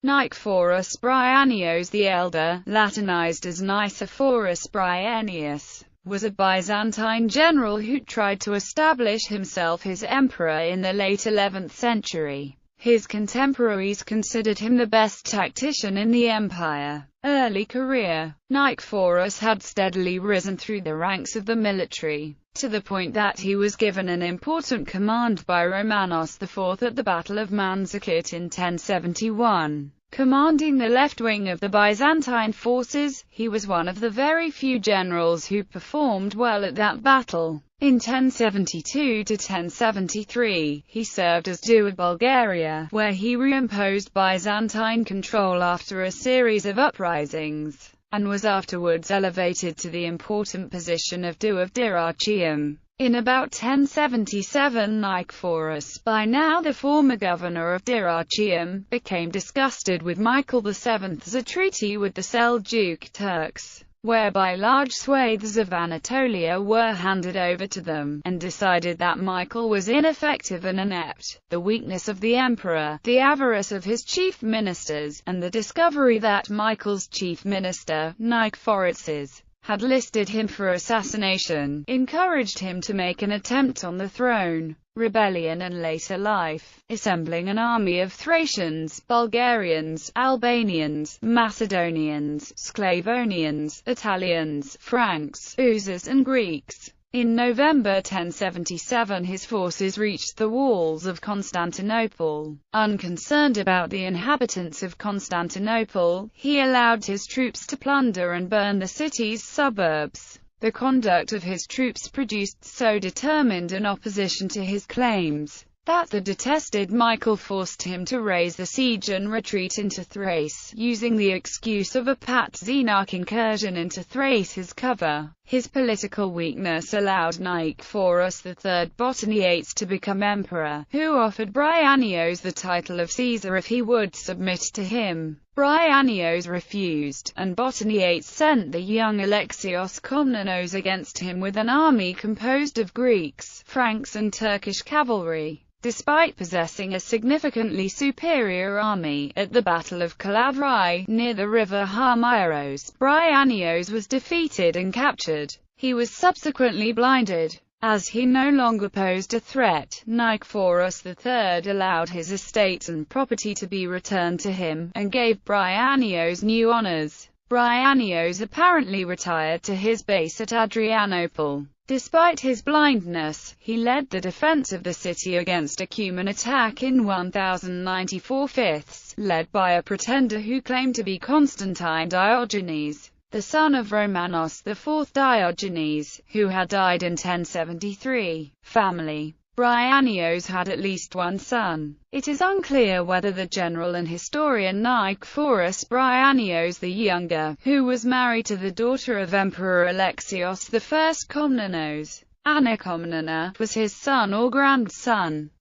Nikephoros Bryennios the Elder, Latinized as Nicephorus Bryennius, was a Byzantine general who tried to establish himself as emperor in the late 11th century. His contemporaries considered him the best tactician in the empire. Early career. Nikephoros had steadily risen through the ranks of the military, to the point that he was given an important command by Romanos IV at the Battle of Manzikert in 1071. Commanding the left wing of the Byzantine forces, he was one of the very few generals who performed well at that battle. In 1072 to 1073, he served as Due of Bulgaria, where he reimposed Byzantine control after a series of uprisings, and was afterwards elevated to the important position of Due of Dyrrhachium. In about 1077, Nikephoros, by now the former governor of Dyrrhachium, became disgusted with Michael VII's treaty with the Seljuk Turks, whereby large swathes of Anatolia were handed over to them, and decided that Michael was ineffective and inept. The weakness of the emperor, the avarice of his chief ministers, and the discovery that Michael's chief minister, Nikephoros, had listed him for assassination, encouraged him to make an attempt on the throne. Rebellion and later life. Assembling an army of Thracians, Bulgarians, Albanians, Macedonians, Sclavonians, Italians, Franks, Uzes and Greeks. In November 1077 his forces reached the walls of Constantinople. Unconcerned about the inhabitants of Constantinople, he allowed his troops to plunder and burn the city's suburbs. The conduct of his troops produced so determined an opposition to his claims, that the detested Michael forced him to raise the siege and retreat into Thrace, using the excuse of a Patzinarch incursion into Thrace as cover. His political weakness allowed Nikephoros III Bryennius to become emperor, who offered Bryennios the title of Caesar if he would submit to him. Bryennios refused, and Bryennius sent the young Alexios Komnenos against him with an army composed of Greeks, Franks and Turkish cavalry. Despite possessing a significantly superior army, at the Battle of Calavrai, near the river Harmairos, Bryennios was defeated and captured. He was subsequently blinded. As he no longer posed a threat, Nikephoros III allowed his estates and property to be returned to him, and gave Bryennios new honors. Bryennios apparently retired to his base at Adrianople. Despite his blindness, he led the defense of the city against a Cuman attack in 1094, led by a pretender who claimed to be Constantine Diogenes, the son of Romanos IV Diogenes, who had died in 1073. Family. Bryennios had at least one son. It is unclear whether the general and historian Nikephoros Bryennios the Younger, who was married to the daughter of Emperor Alexios I Komnenos, Anna Komnena, was his son or grandson.